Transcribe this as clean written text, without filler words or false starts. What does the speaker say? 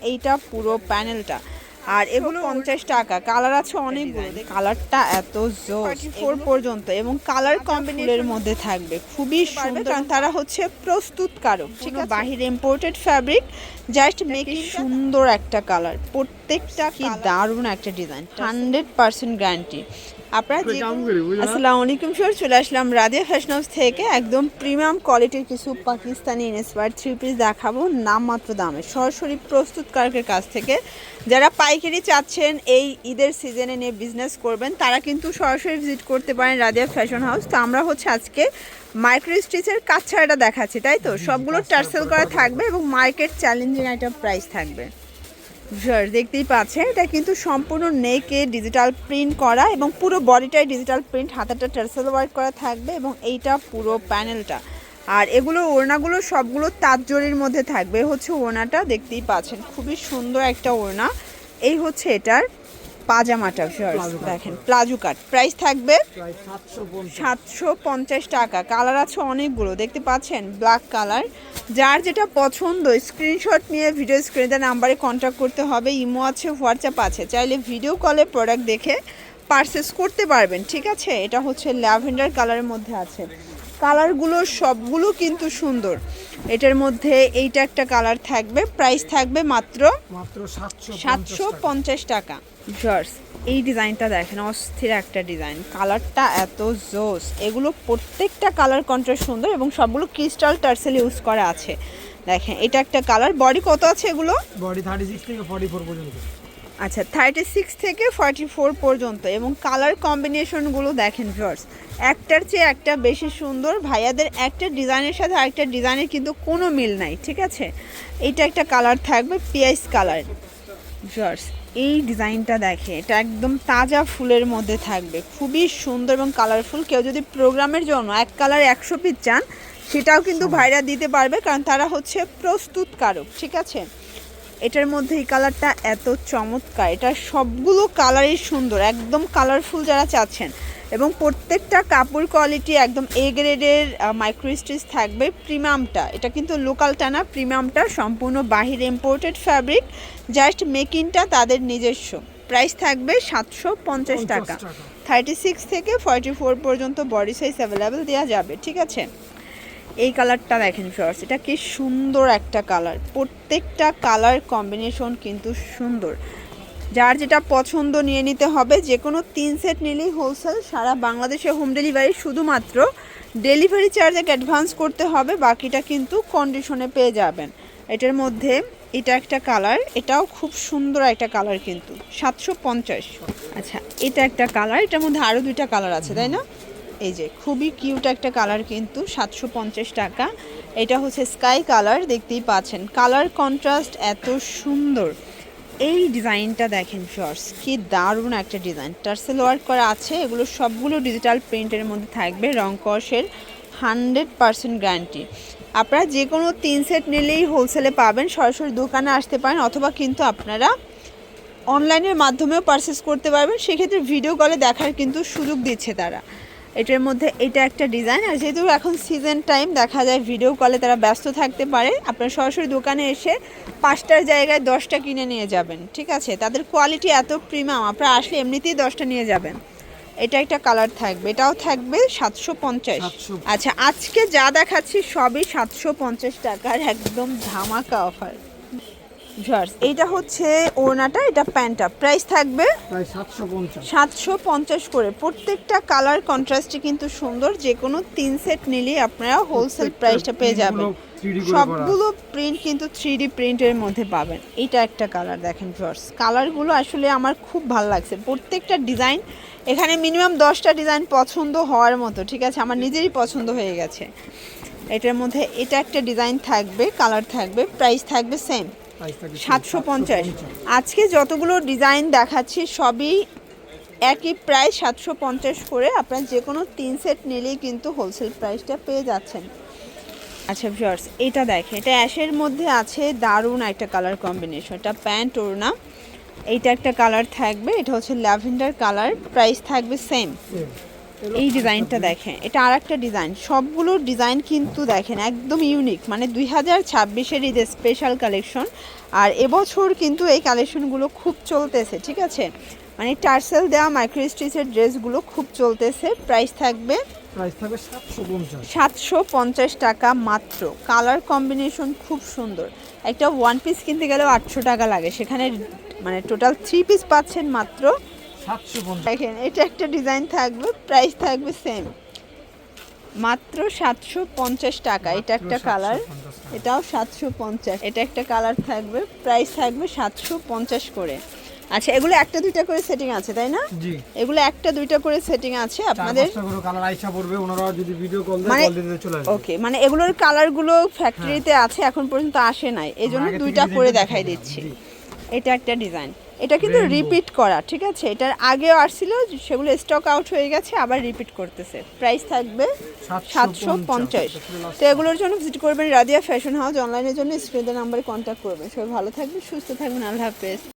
এইটা পুরো প্যানেলটা। আর এগুলো 50 টাকা। কালার আছে অনেকগুলো, কালারটা এত জোস 4 পর্যন্ত এবং কালার কম্বিনেশনের মধ্যে থাকবে, খুবই সুন্দর কারণ তারা হচ্ছে প্রস্তুতকারক, ঠিক আছে, বাহিরে ইম্পোর্টেড ফ্যাব্রিক, জাস্ট মেকিং সুন্দর একটা কালার, প্রত্যেকটা কি দারুণ একটা ডিজাইন, 100% গ্যারান্টি। আপনারা আসসালামু আলাইকুম স্যার, চলে আসলাম রাদিয়া ফ্যাশন হাউস থেকে একদম প্রিমিয়াম কোয়ালিটির কিছু পাকিস্তানি ইন্সপায়ার্ড থ্রি পিস দেখাবো নামমাত্র দামে, সরাসরি প্রস্তুতকারকের কাছ থেকে। যারা পাইকারি চাচ্ছেন এই ঈদের সিজনে নিয়ে বিজনেস করবেন তারা কিন্তু সরাসরি ভিজিট করতে পারেন রাদিয়া ফ্যাশন হাউস। তো আমরা হচ্ছে আজকে মাইক্রো স্টিচের কাছাড়াটা দেখাচ্ছি, তাই তো সবগুলো টার্সেল করা থাকবে এবং মার্কেট চ্যালেঞ্জিং একটা প্রাইস থাকবে। দেখতেই পাচ্ছেন এটা কিন্তু সম্পূর্ণ নেকে ডিজিটাল প্রিন্ট করা এবং পুরো বডিটাই ডিজিটাল প্রিন্ট, হাতাটা টার্সেল ওয়ার্ক করা থাকবে এবং এইটা পুরো প্যানেলটা। আর এগুলো ওড়নাগুলো সবগুলো তাঁত জরির মধ্যে থাকবে, হচ্ছে ওড়নাটা দেখতেই পাচ্ছেন খুবই সুন্দর একটা ওড়না। এই হচ্ছে এটার পাজামাটা, দেখেন প্লাজো কাট, প্রাইস থাকবে 750 টাকা। কালার আছে অনেকগুলো, দেখতে পাচ্ছেন ব্ল্যাক কালার। যার যেটা পছন্দ স্ক্রিনশট নিয়ে ভিডিও স্ক্রিনে নাম্বারে কন্ট্যাক্ট করতে হবে, ইমো আছে, হোয়াটসঅ্যাপ আছে, চাইলে ভিডিও কলে প্রোডাক্ট দেখে পারচেস করতে পারবেন, ঠিক আছে। এটা হচ্ছে ল্যাভেন্ডার কালারের মধ্যে আছে, কালারগুলো সবগুলো কিন্তু সুন্দর। এটার মধ্যে এইটা একটা কালার থাকবে, প্রাইস থাকবে মাত্র 750 টাকা। জর্জ এই ডিজাইনটা দেখেন, অস্থির একটা ডিজাইন, কালারটা এত জোস। এগুলো প্রত্যেকটা কালার কন্ট্রাস্ট সুন্দর এবং সবগুলো ক্রিস্টাল টার্সেল ইউজ করা আছে। দেখেন এটা একটা কালার, বডি কত আছে এগুলো? বডি 36 থেকে 44 পর্যন্ত। আচ্ছা 36 থেকে 44 পর্যন্ত এবং কালার কম্বিনেশনগুলো দেখেন ভিউয়ার্স, একটার চেয়ে একটা বেশি সুন্দর। ভাইয়াদের একটা ডিজাইনের সাথে আরেকটা ডিজাইনের কিন্তু কোনো মিল নাই, ঠিক আছে। এইটা একটা কালার থাকবে পিয়াইস কালার। ভিউয়ার্স এই ডিজাইনটা দেখে, এটা একদম তাজা ফুলের মধ্যে থাকবে, খুবই সুন্দর এবং কালারফুল। কেউ যদি প্রোগ্রামের জন্য এক কালার 100 পিস চান সেটাও কিন্তু ভাইরা দিতে পারবে, কারণ তারা হচ্ছে প্রস্তুতকারক, ঠিক আছে। এটার মধ্যে এই কালারটা এত চমৎকার, এটা সবগুলো কালারই সুন্দর, একদম কালারফুল যারা চাচ্ছেন। এবং প্রত্যেকটা কাপড় কোয়ালিটি একদম এ গ্রেডের মাইক্রো স্টিচ থাকবে। প্রিমিয়ামটা এটা কিন্তু লোকালটা না, প্রিমিয়ামটা সম্পূর্ণ বাহিরে ইম্পোর্টেড ফ্যাব্রিক, জাস্ট মেকিংটা তাদের নিজস্ব। প্রাইস থাকবে 750 টাকা। 36 থেকে 44 পর্যন্ত বডি সাইজ অ্যাভেলেবেল দেওয়া যাবে, ঠিক আছে। এই কালারটা দেখেন ফ্রেন্ডস, এটা কি সুন্দর একটা কালার, প্রত্যেকটা কালার কম্বিনেশন কিন্তু সুন্দর। যার যেটা পছন্দ নিয়ে নিতে হবে, যে কোনো 3 সেট নিলেই হোলসেল, সারা বাংলাদেশে হোম ডেলিভারি, শুধুমাত্র ডেলিভারি চার্জে অ্যাডভান্স করতে হবে, বাকিটা কিন্তু কন্ডিশনে পেয়ে যাবেন। এটার মধ্যে এটা একটা কালার, এটাও খুব সুন্দর একটা কালার, কিন্তু 750। আচ্ছা এটা একটা কালার, এটার মধ্যে আরও 2টা কালার আছে, তাই না? এই যে খুবই কিউট একটা কালার, কিন্তু 750 টাকা। এটা হচ্ছে স্কাই কালার, দেখতেই পাচ্ছেন কালার কন্ট্রাস্ট এত সুন্দর। এই ডিজাইনটা দেখেন শর্টস, কি দারুণ একটা ডিজাইন, টার্সেল ওয়ার্ক করা আছে, এগুলো সবগুলো ডিজিটাল প্রিন্টের মধ্যে থাকবে, রং কষের 100% গ্যারান্টি। আপনারা যে কোনো 3 সেট নিলেই হোলসেলে পাবেন, সরাসরি দোকানে আসতে পারেন অথবা কিন্তু আপনারা অনলাইনের মাধ্যমেও পারচেস করতে পারবেন, সেক্ষেত্রে ভিডিও কলে দেখার কিন্তু সুযোগ দিচ্ছে তারা। এটার মধ্যে এটা একটা ডিজাইন, আর যেহেতু এখন সিজন টাইম দেখা যায় ভিডিও কলে তারা ব্যস্ত থাকতে পারে, আপনারা সরাসরি দোকানে এসে 5টার জায়গায় 10টা কিনে নিয়ে যাবেন, ঠিক আছে। তাদের কোয়ালিটি এত প্রিমিয়াম, আপনারা আসলে এমনিতেই 10টা নিয়ে যাবেন। এটা একটা কালার থাকবে, এটাও থাকবে 750। আচ্ছা আজকে যা দেখাচ্ছি সবই 750 টাকার একদম ধামাকা অফার। এইটা হচ্ছে ওড়নাটা, এটা প্যান্টটা, প্রাইস থাকবে 750 করে। প্রত্যেকটা কালার কন্ট্রাস্টে কিন্তু সুন্দর, যে কোনো 3 সেট নিলেই আপনারা হোলসেল প্রাইসটা পেয়ে যাবেন। সবগুলো প্রিন্ট কিন্তু 3D প্রিন্টের মধ্যে পাবেন। এটা একটা কালার দেখেন ভিউয়ার্স, কালারগুলো আসলে আমার খুব ভালো লাগছে, প্রত্যেকটা ডিজাইন এখানে মিনিমাম 10টা ডিজাইন পছন্দ হওয়ার মতো, ঠিক আছে, আমার নিজেরই পছন্দ হয়ে গেছে। এটার মধ্যে এটা একটা ডিজাইন থাকবে, কালার থাকবে, প্রাইস থাকবে সেম 750। আজকে যতগুলো ডিজাইন দেখাচ্ছি সবই একই প্রাইস 750 করে। আপনার যে কোনো 3 সেট নিলেই কিন্তু হোলসেল প্রাইসটা পেয়ে যাচ্ছেন। আচ্ছা ভিউয়ার্স এটা দেখেন, এটা অ্যাশের মধ্যে আছে, দারুণ একটা কালার কম্বিনেশন, এটা প্যান্ট ওড়না। এইটা একটা কালার থাকবে, এটা হচ্ছে ল্যাভেন্ডার কালার, প্রাইস থাকবে সেম এই ডিজাইনটা দেখেন, এটা আর একটা ডিজাইন। সবগুলোর ডিজাইন কিন্তু দেখেন একদম ইউনিক, মানে 2026-এর ঈদের স্পেশাল কালেকশন। আর এবছর কিন্তু এই কালেকশনগুলো খুব চলতেছে, ঠিক আছে? মানে টার্সেল দেওয়া মাইক্রো স্টিচের ড্রেসগুলো খুব চলতেছে। প্রাইস থাকবে 750 টাকা মাত্র। কালার কম্বিনেশন খুব সুন্দর। একটা ওয়ান পিস কিনতে গেলেও 800 টাকা লাগে, সেখানে মানে টোটাল 3 পিস পাচ্ছেন মাত্র 750। দেখেন এটা একটা ডিজাইন থাকবে, প্রাইস থাকবে সেম, মাত্র 750 টাকা। এটা একটা কালার, এটাও 750। এটা একটা কালার থাকবে, প্রাইস থাকবে 750 করে। আচ্ছা, এগুলো একটা দুইটা করে সেটিং আছে তাই না? জি, এগুলো একটা দুইটা করে সেটিং আছে আপনাদের। 4-5টা করে কালার আইসা পড়বে, ওনারা যদি ভিডিও কল দেয় মানে কল দিতে চলে আসবে। ওকে, মানে এগুলোর কালারগুলো ফ্যাক্টরিতে আছে, এখন পর্যন্ত আসে নাই, এই জন্য আগে থেকে দুইটা ডিজাইনটা করে দেখিয়ে দেখাই দিলাম, দিচ্ছি। জি। এটা একটা ডিজাইন, এটা কিন্তু Rainbow। রিপিট করা, ঠিক আছে? এটার আগেও আসছিল, সেগুলো স্টক আউট হয়ে গেছে, আবার রিপিট করতেছে। প্রাইস থাকবে 750। তো এগুলোর জন্য ভিজিট করবেন রাদিয়া ফ্যাশন হাউস। অনলাইনের জন্য স্ক্রিনের নাম্বারে কন্ট্যাক্ট করবেন। সবাই ভালো থাকবেন, সুস্থ থাকবেন, আল্লাহ হাফেজ।